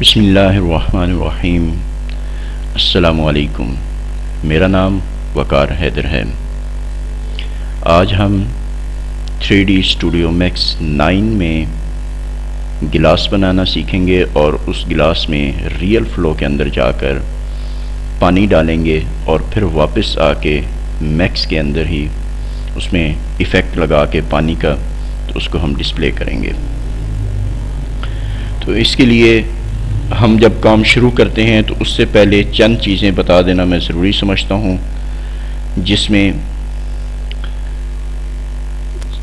बिस्मिल्लाहिर्रहमानिर्रहीम। अस्सलामुअलैकुम। मेरा नाम वकार हैदर है। आज हम 3D स्टूडियो मैक्स 9 में गिलास बनाना सीखेंगे और उस गिलास में रियल फ्लो के अंदर जाकर पानी डालेंगे और फिर वापस आके मैक्स के अंदर ही उसमें इफ़ेक्ट लगा के पानी का तो उसको हम डिस्प्ले करेंगे। तो इसके लिए हम जब काम शुरू करते हैं तो उससे पहले चंद चीज़ें बता देना मैं ज़रूरी समझता हूँ, जिसमें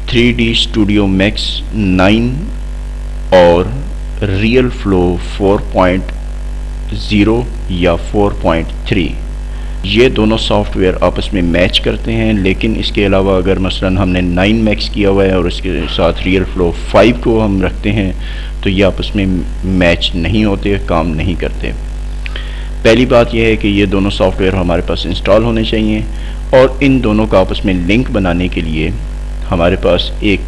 3D स्टूडियो मैक्स 9 और रियल फ्लो 4.0 या 4.3 ये दोनों सॉफ्टवेयर आपस में मैच करते हैं। लेकिन इसके अलावा अगर मसलन हमने 9 मैक्स किया हुआ है और इसके साथ रियल फ्लो 5 को हम रखते हैं तो ये आपस में मैच नहीं होते, काम नहीं करते। पहली बात यह है कि ये दोनों सॉफ्टवेयर हमारे पास इंस्टॉल होने चाहिए और इन दोनों का आपस में लिंक बनाने के लिए हमारे पास एक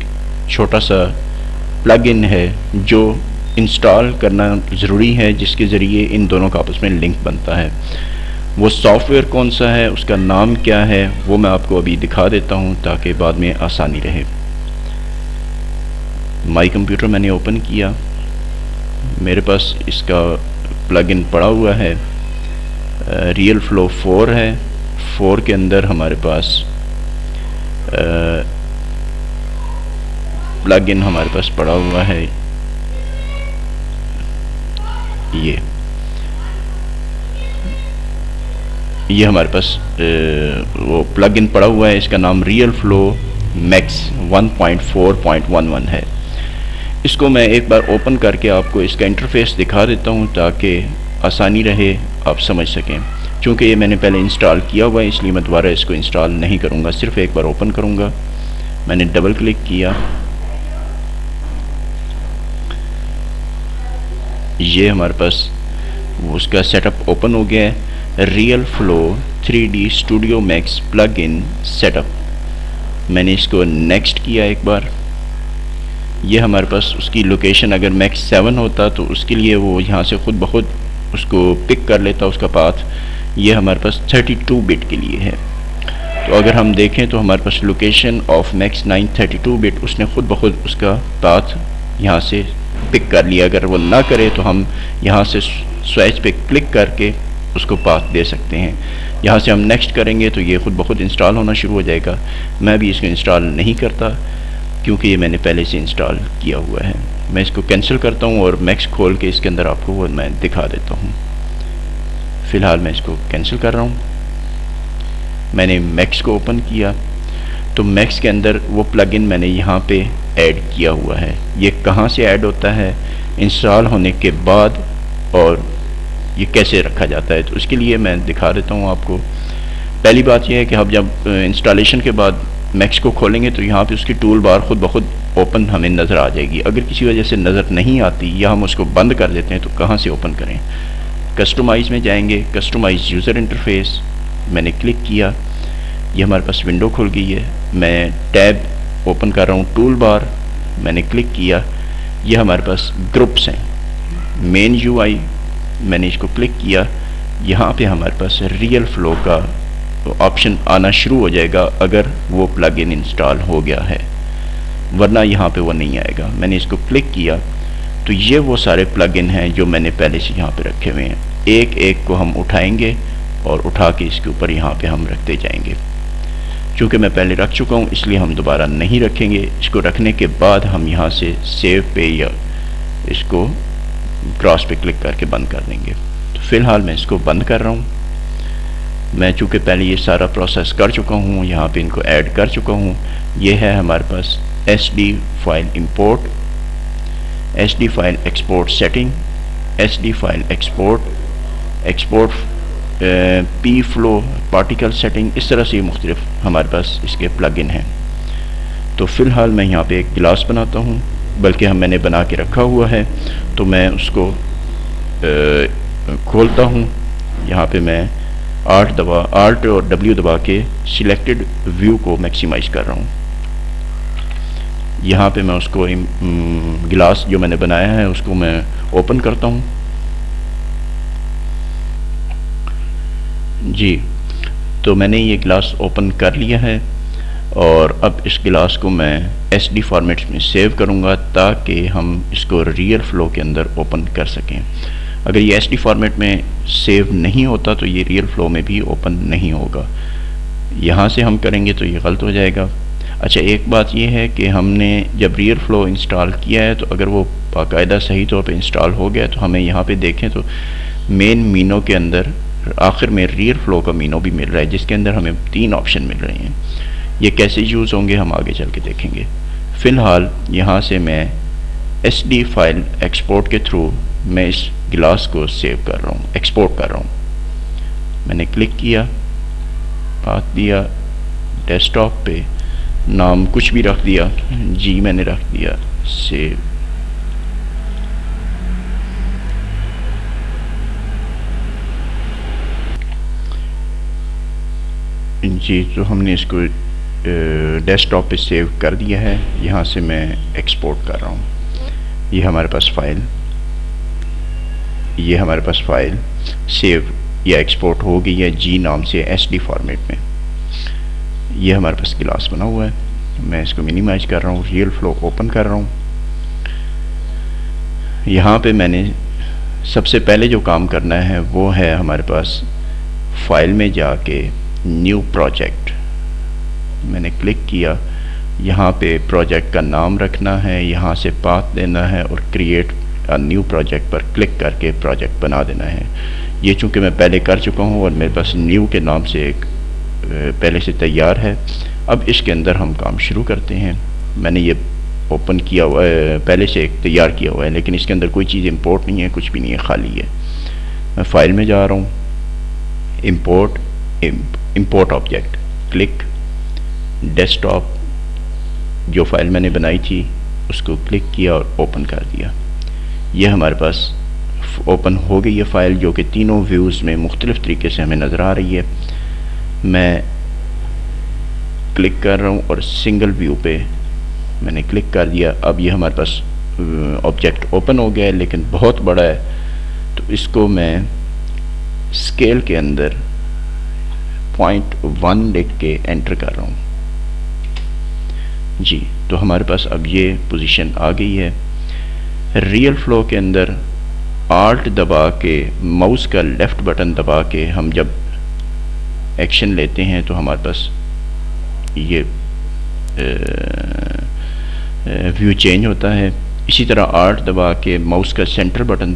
छोटा सा प्लग इन है जो इंस्टॉल करना ज़रूरी है, जिसके ज़रिए इन दोनों का आपस में लिंक बनता है। वो सॉफ्टवेयर कौन सा है, उसका नाम क्या है, वो मैं आपको अभी दिखा देता हूँ ताकि बाद में आसानी रहे। माई कंप्यूटर मैंने ओपन किया, मेरे पास इसका प्लगइन पड़ा हुआ है। रियल फ्लो 4 है। 4 के अंदर हमारे पास प्लगइन हमारे पास पड़ा हुआ है ये हमारे पास वो प्लगइन पड़ा हुआ है। इसका नाम रियल फ्लो मैक्स 1.4.11 है। इसको मैं एक बार ओपन करके आपको इसका इंटरफेस दिखा देता हूँ ताकि आसानी रहे, आप समझ सकें। चूँकि ये मैंने पहले इंस्टॉल किया हुआ है इसलिए मैं दोबारा इसको इंस्टॉल नहीं करूँगा, सिर्फ एक बार ओपन करूँगा। मैंने डबल क्लिक किया, ये हमारे पास उसका सेटअप ओपन हो गया है। Real flow 3D studio max plug in setup. मैंने इसको नेक्स्ट किया एक बार। ये हमारे पास उसकी लोकेशन अगर मैक्स 7 होता तो उसके लिए वो यहाँ से ख़ुद ब खुद उसको पिक कर लेता उसका पाथ। ये हमारे पास 32 बिट के लिए है। तो अगर हम देखें तो हमारे पास लोकेशन ऑफ मैक्स 9 32 बिट उसने ख़ुद ब खुद उसका पाथ यहाँ से पिक कर लिया। अगर वो ना करे तो हम यहाँ से स्विच पे क्लिक करके उसको पाथ दे सकते हैं। यहाँ से हम नेक्स्ट करेंगे तो ये ख़ुद ब खुद इंस्टॉल होना शुरू हो जाएगा। मैं भी इसको इंस्टॉल नहीं करता क्योंकि ये मैंने पहले से इंस्टॉल किया हुआ है। मैं इसको कैंसिल करता हूँ और मैक्स खोल के इसके अंदर आपको वो मैं दिखा देता हूँ। फ़िलहाल मैं इसको कैंसिल कर रहा हूँ। मैंने मैक्स को ओपन किया तो मैक्स के अंदर वो प्लगइन मैंने यहाँ पे ऐड किया हुआ है। ये कहाँ से ऐड होता है, इंस्टॉल होने के बाद, और ये कैसे रखा जाता है, तो उसके लिए मैं दिखा देता हूँ आपको। पहली बात यह है कि हम जब इंस्टॉलेशन के बाद मैक्स को खोलेंगे तो यहाँ पे उसकी टूल बार ख़ुद ब खुद ओपन हमें नज़र आ जाएगी। अगर किसी वजह से नज़र नहीं आती या हम उसको बंद कर देते हैं तो कहाँ से ओपन करें। कस्टमाइज़ में जाएंगे, कस्टमाइज़ यूज़र इंटरफेस मैंने क्लिक किया, ये हमारे पास विंडो खुल गई है। मैं टैब ओपन कर रहा हूँ, टूल बार मैंने क्लिक किया, ये हमारे पास ग्रुप्स हैं। मेन UI मैंने इसको क्लिक किया, यहाँ पे हमारे पास रियल फ्लो का ऑप्शन आना शुरू हो जाएगा अगर वो प्लगइन इंस्टॉल हो गया है, वरना यहाँ पे वो नहीं आएगा। मैंने इसको क्लिक किया तो ये वो सारे प्लगइन हैं जो मैंने पहले से यहाँ पे रखे हुए हैं। एक एक को हम उठाएंगे और उठा के इसके ऊपर यहाँ पे हम रखते जाएंगे। चूँकि मैं पहले रख चुका हूँ इसलिए हम दोबारा नहीं रखेंगे। इसको रखने के बाद हम यहाँ से सेव पे या इसको क्रॉस पे क्लिक करके बंद कर देंगे। तो फ़िलहाल मैं इसको बंद कर रहा हूँ। मैं चूँकि पहले ये सारा प्रोसेस कर चुका हूँ, यहाँ पे इनको ऐड कर चुका हूँ। ये है हमारे पास SD file import, SD file export setting, SD file export P flow particle setting. इस तरह से ये मुख्तलिफ हमारे पास इसके प्लगइन हैं। तो फ़िलहाल मैं यहाँ पे एक गिलास बनाता हूँ, बल्कि मैंने बना के रखा हुआ है, तो मैं उसको खोलता हूँ। यहाँ पे मैं Alt और W दबा के सिलेक्टेड व्यू को मैक्सिमाइज कर रहा हूँ। यहाँ पे मैं उसको गिलास जो मैंने बनाया है उसको मैं ओपन करता हूँ। जी, तो मैंने ये गिलास ओपन कर लिया है और अब इस गिलास को मैं SD फॉर्मेट में सेव करूँगा ताकि हम इसको रियल फ्लो के अंदर ओपन कर सकें। अगर ये SD फॉर्मेट में सेव नहीं होता तो ये रियल फ्लो में भी ओपन नहीं होगा। यहाँ से हम करेंगे तो ये गलत हो जाएगा। अच्छा, एक बात ये है कि हमने जब रियल फ्लो इंस्टॉल किया है तो अगर वो बाकायदा सही तौर पे इंस्टॉल हो गया तो हमें यहाँ पे देखें तो मेन मीनो के अंदर आखिर में रियल फ्लो का मीनो भी मिल रहा है, जिसके अंदर हमें 3 ऑप्शन मिल रहे हैं। ये कैसे यूज़ होंगे हम आगे चल के देखेंगे। फ़िलहाल यहाँ से मैं SD फाइल एक्सपोर्ट के थ्रू मैं इस गिलास को सेव कर रहा हूँ, एक्सपोर्ट कर रहा हूँ। मैंने क्लिक किया, पाथ दिया, डेस्कटॉप पे नाम कुछ भी रख दिया, जी मैंने रख दिया, सेव। जी, तो हमने इसको डेस्कटॉप पे सेव कर दिया है। यहाँ से मैं एक्सपोर्ट कर रहा हूँ। ये हमारे पास फाइल सेव या एक्सपोर्ट हो गई है जी नाम से SD फॉर्मेट में। ये हमारे पास गिलास बना हुआ है। मैं इसको मिनिमाइज कर रहा हूँ, रियल फ्लो ओपन कर रहा हूँ। यहाँ पे मैंने सबसे पहले जो काम करना है वो है हमारे पास फाइल में जाके न्यू प्रोजेक्ट। मैंने क्लिक किया, यहाँ पे प्रोजेक्ट का नाम रखना है, यहाँ से पाथ देना है और क्रिएट न्यू प्रोजेक्ट पर क्लिक करके प्रोजेक्ट बना देना है। ये चूँकि मैं पहले कर चुका हूँ और मेरे पास न्यू के नाम से एक पहले से तैयार है। अब इसके अंदर हम काम शुरू करते हैं। मैंने ये ओपन किया हुआ है, पहले से एक तैयार किया हुआ है, लेकिन इसके अंदर कोई चीज़ इंपोर्ट नहीं है, कुछ भी नहीं है, खाली है। मैं फाइल में जा रहा हूँ, इंपोर्ट ऑब्जेक्ट, क्लिक, डेस्कटॉप, जो फाइल मैंने बनाई थी उसको क्लिक किया और ओपन कर दिया। ये हमारे पास ओपन हो गई है फाइल, जो कि तीनों व्यूज़ में मुख्तलिफ तरीके से हमें नज़र आ रही है। मैं क्लिक कर रहा हूँ और सिंगल व्यू पे मैंने क्लिक कर दिया। अब ये हमारे पास ऑब्जेक्ट ओपन हो गया है, लेकिन बहुत बड़ा है, तो इसको मैं स्केल के अंदर 0.1 लिख के एंटर कर रहा हूँ। जी, तो हमारे पास अब ये पोजीशन आ गई है। रियल फ्लो के अंदर आल्ट दबा के, माउस का लेफ़्ट बटन दबा के हम जब एक्शन लेते हैं तो हमारे पास ये व्यू चेंज होता है। इसी तरह आल्ट दबा के माउस का सेंटर बटन